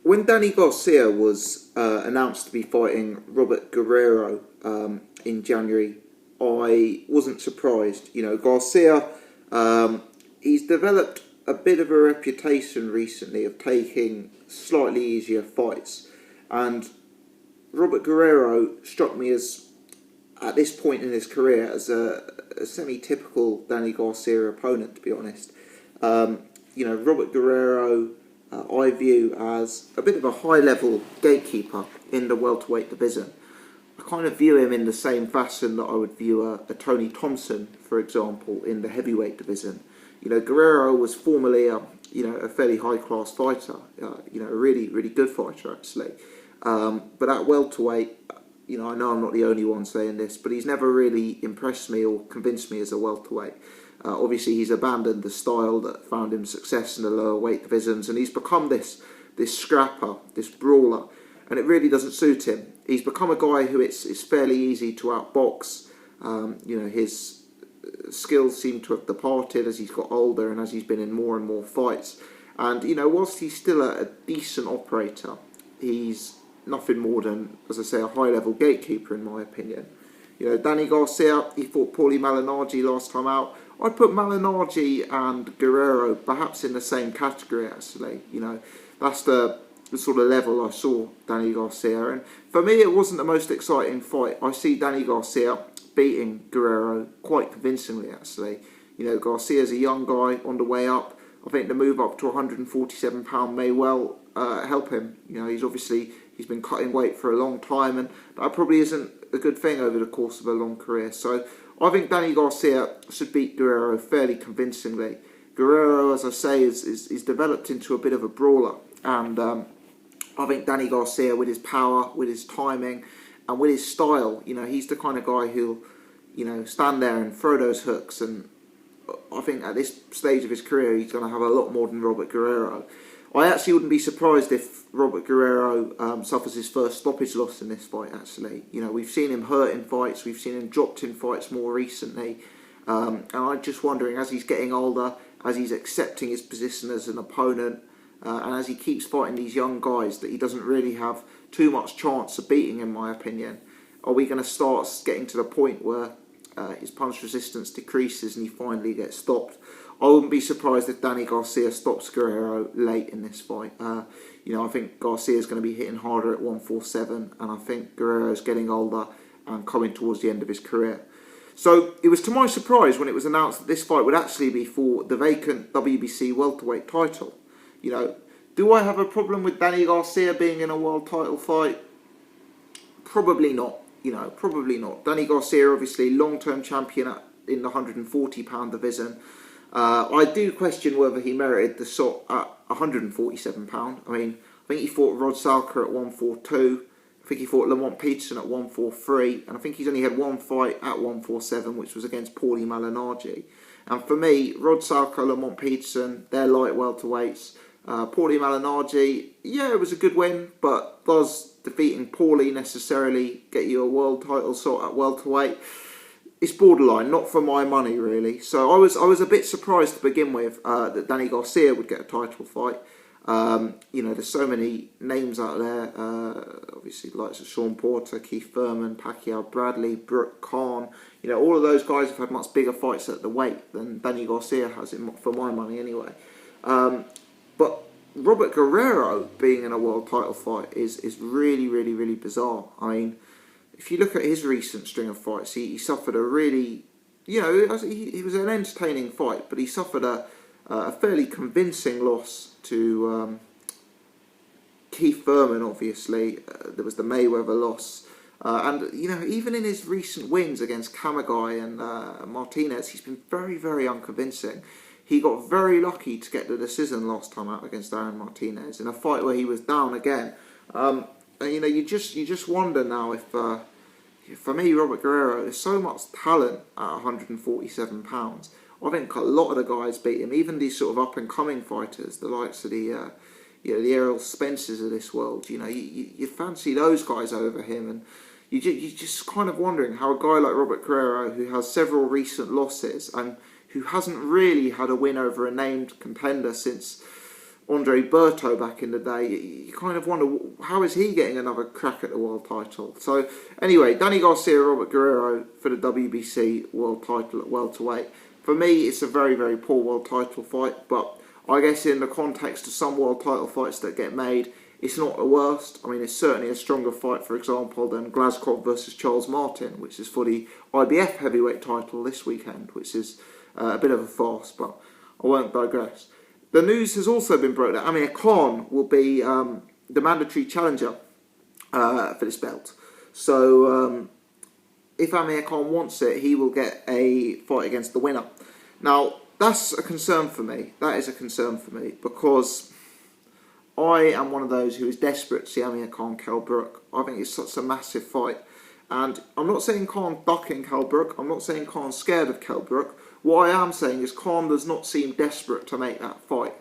when Danny Garcia was announced to be fighting Robert Guerrero in January, I wasn't surprised. You know, Garcia, he's developed a bit of a reputation recently of taking slightly easier fights, and Robert Guerrero struck me as, at this point in his career, as a semi-typical Danny Garcia opponent, to be honest. You know, Robert Guerrero, I view as a bit of a high-level gatekeeper in the welterweight division. I kind of view him in the same fashion that I would view a Tony Thompson, for example, in the heavyweight division. You know, Guerrero was formerly a fairly high-class fighter, you know, a really, really good fighter, actually. But at welterweight, you know I'm not the only one saying this, but he's never really impressed me or convinced me as a welterweight. Obviously, he's abandoned the style that found him success in the lower weight divisions, and he's become this scrapper, this brawler, and it really doesn't suit him. He's become a guy who it's fairly easy to outbox. You know, his skills seem to have departed as he's got older and as he's been in more and more fights. And, you know, whilst he's still a decent operator, he's nothing more than, as I say, a high-level gatekeeper, in my opinion. You know, Danny Garcia, he fought Paulie Malignaggi last time out. I'd put Malignaggi and Guerrero perhaps in the same category, actually. You know, that's the sort of level I saw Danny Garcia. And for me, it wasn't the most exciting fight. I see Danny Garcia beating Guerrero quite convincingly, actually. You know, Garcia's a young guy on the way up. I think the move up to 147 pound may well help him. You know, he's been cutting weight for a long time, and that probably isn't a good thing over the course of a long career. So I think Danny Garcia should beat Guerrero fairly convincingly. Guerrero, as I say, is developed into a bit of a brawler, and I think Danny Garcia, with his power, with his timing, and with his style, you know, he's the kind of guy who'll, you know, stand there and throw those hooks. And I think at this stage of his career, he's going to have a lot more than Robert Guerrero. I actually wouldn't be surprised if Robert Guerrero suffers his first stoppage loss in this fight, actually. You know, we've seen him hurt in fights, we've seen him dropped in fights more recently. And I'm just wondering, as he's getting older, as he's accepting his position as an opponent, and as he keeps fighting these young guys that he doesn't really have too much chance of beating, in my opinion, are we going to start getting to the point where his punch resistance decreases and he finally gets stopped? I wouldn't be surprised if Danny Garcia stops Guerrero late in this fight. You know, I think Garcia's going to be hitting harder at 147, and I think Guerrero's getting older and coming towards the end of his career. So it was to my surprise when it was announced that this fight would actually be for the vacant WBC welterweight title. You know, do I have a problem with Danny Garcia being in a world title fight? Probably not. You know, probably not. Danny Garcia, obviously, long-term champion in the 140 pound division. I do question whether he merited the shot at 147 pound. I mean, I think he fought Rod Salker at 142. I think he fought Lamont Peterson at 143. And I think he's only had one fight at 147, which was against Paulie Malignaggi. And for me, Rod Salker, Lamont Peterson, they're light welterweights. Paulie Malignaggi, yeah, it was a good win, but does defeating Paulie necessarily get you a world title shot at welterweight? It's borderline, not for my money, really. So I was a bit surprised to begin with that Danny Garcia would get a title fight. You know, there's so many names out there. Obviously, the likes of Sean Porter, Keith Thurman, Pacquiao Bradley, Brook Khan. You know, all of those guys have had much bigger fights at the weight than Danny Garcia has, for my money anyway. But Robert Guerrero being in a world title fight is really, really, really bizarre. I mean, if you look at his recent string of fights, he suffered a really, you know, it was an entertaining fight, but he suffered a fairly convincing loss to Keith Thurman, obviously. There was the Mayweather loss. And, you know, even in his recent wins against Kamagai and Martinez, he's been very, very unconvincing. He got very lucky to get the decision last time out against Aaron Martinez in a fight where he was down again. And, you know, you just wonder now if, for me, Robert Guerrero, there's so much talent at 147 pounds. I think a lot of the guys beat him, even these sort of up-and-coming fighters, the likes of the Errol Spencers of this world. You know, you fancy those guys over him, and you're just kind of wondering how a guy like Robert Guerrero, who has several recent losses and who hasn't really had a win over a named contender since, Andre Berto back in the day, you kind of wonder, how is he getting another crack at the world title? So anyway, Danny Garcia, Robert Guerrero for the WBC world title at welterweight. For me, it's a very, very poor world title fight, but I guess in the context of some world title fights that get made, it's not the worst. I mean, it's certainly a stronger fight, for example, than Glasgow versus Charles Martin, which is for the IBF heavyweight title this weekend, which is a bit of a farce, but I won't digress. The news has also been broken that Amir Khan will be the mandatory challenger for this belt. So if Amir Khan wants it, he will get a fight against the winner. Now, that's a concern for me. That is a concern for me because I am one of those who is desperate to see Amir Khan, Kell Brook. I think it's such a massive fight. And I'm not saying Khan ducking Kell Brook. I'm not saying Khan's scared of Kell Brook. What I am saying is Khan does not seem desperate to make that fight.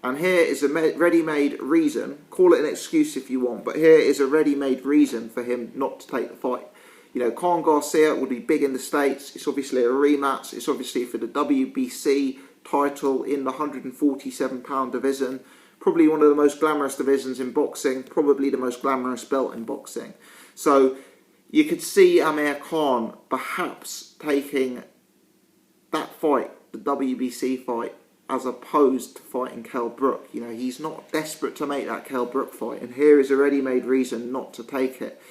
And here is a ready-made reason. Call it an excuse if you want. But here is a ready-made reason for him not to take the fight. You know, Khan Garcia would be big in the States. It's obviously a rematch. It's obviously for the WBC title in the 147-pound division. Probably one of the most glamorous divisions in boxing. Probably the most glamorous belt in boxing. So you could see Amir Khan perhaps taking that fight, the WBC fight, as opposed to fighting Kell Brook. You know, he's not desperate to make that Kell Brook fight, and here is a ready-made reason not to take it.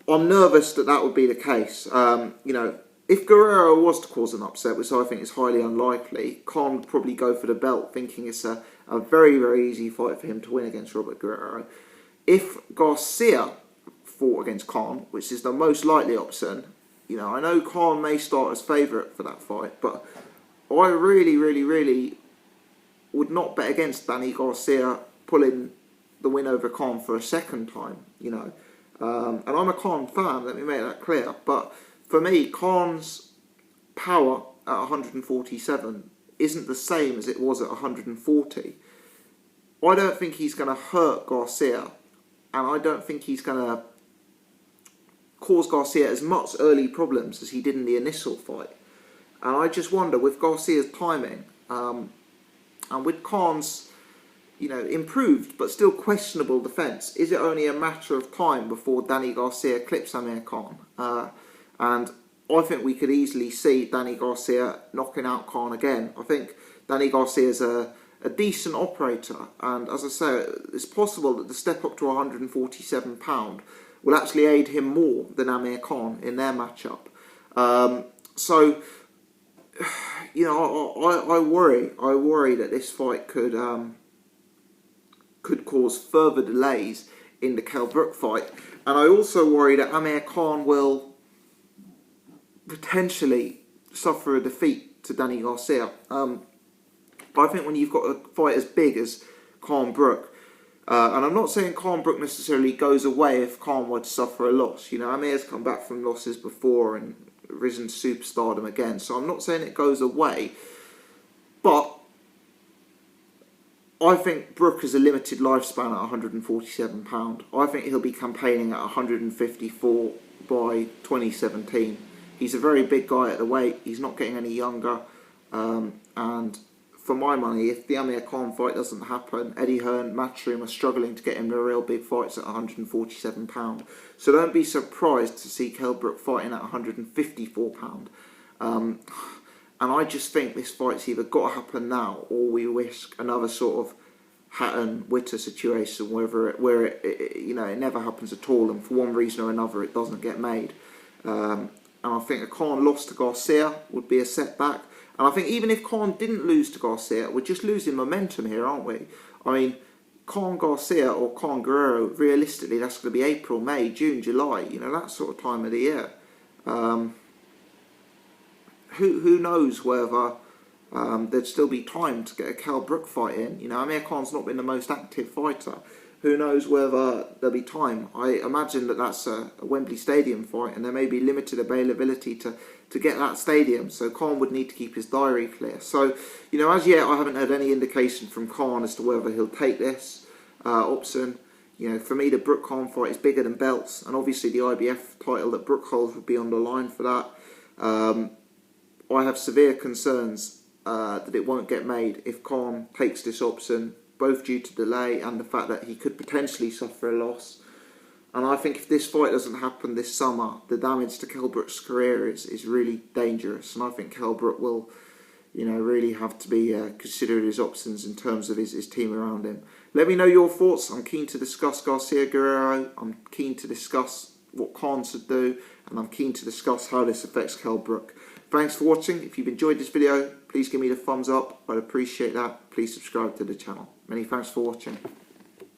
I'm nervous that that would be the case. You know, if Guerrero was to cause an upset, which I think is highly unlikely, Khan would probably go for the belt, thinking it's a very, very easy fight for him to win against Robert Guerrero. If Garcia fought against Khan, which is the most likely option, you know, I know Khan may start as favourite for that fight, but I really, really, really would not bet against Danny Garcia pulling the win over Khan for a second time, you know. And I'm a Khan fan, let me make that clear. But for me, Khan's power at 147 isn't the same as it was at 140. I don't think he's going to hurt Garcia, and I don't think he's going to cause Garcia as much early problems as he did in the initial fight. And I just wonder, with Garcia's timing, and with Khan's, you know, improved but still questionable defence, is it only a matter of time before Danny Garcia clips Amir Khan? And I think we could easily see Danny Garcia knocking out Khan again. I think Danny Garcia is a decent operator, and as I say, it's possible that the step up to 147 pound will actually aid him more than Amir Khan in their matchup. So, you know, I worry that this fight could cause further delays in the Kell Brook fight, and I also worry that Amir Khan will potentially suffer a defeat to Danny Garcia. I think when you've got a fight as big as Kell Brook, and I'm not saying Kell Brook necessarily goes away if Khan were to suffer a loss. You know, Amir's come back from losses before and risen to superstardom again, so I'm not saying it goes away, but I think Brook has a limited lifespan at 147 pound. I think he'll be campaigning at 154 by 2017. He's a very big guy at the weight. He's not getting any younger, and for my money, if the Amir Khan fight doesn't happen, Eddie Hearn, Matchroom are struggling to get him the real big fights at 147 pound. So don't be surprised to see Kell Brook fighting at 154 pound. And I just think this fight's either got to happen now, or we risk another sort of Hatton-Witter situation where it you know, it never happens at all, and for one reason or another it doesn't get made. And I think a Khan loss to Garcia would be a setback. And I think even if Khan didn't lose to Garcia, we're just losing momentum here, aren't we? I mean, Khan Garcia or Khan Guerrero, realistically, that's going to be April, May, June, July, you know, that sort of time of the year. Who knows whether there'd still be time to get a Kell Brook fight in. You know, Amir Khan's not been the most active fighter. Who knows whether there'll be time. I imagine that that's a Wembley Stadium fight, and there may be limited availability to get that stadium, so Khan would need to keep his diary clear. So, you know, as yet I haven't heard any indication from Khan as to whether he'll take this option. You know, for me the Brook Khan fight is bigger than belts, and obviously the IBF title that Brook holds would be on the line for that. I have severe concerns that it won't get made if Khan takes this option both due to delay and the fact that he could potentially suffer a loss. And I think if this fight doesn't happen this summer, the damage to Kell Brook's career is really dangerous. And I think Kell Brook will, really have to be considering his options in terms of his team around him. Let me know your thoughts. I'm keen to discuss Garcia Guerrero. I'm keen to discuss what Khan should do. And I'm keen to discuss how this affects Kell Brook. Thanks for watching. If you've enjoyed this video, please give me the thumbs up. I'd appreciate that. Please subscribe to the channel. Many thanks for watching.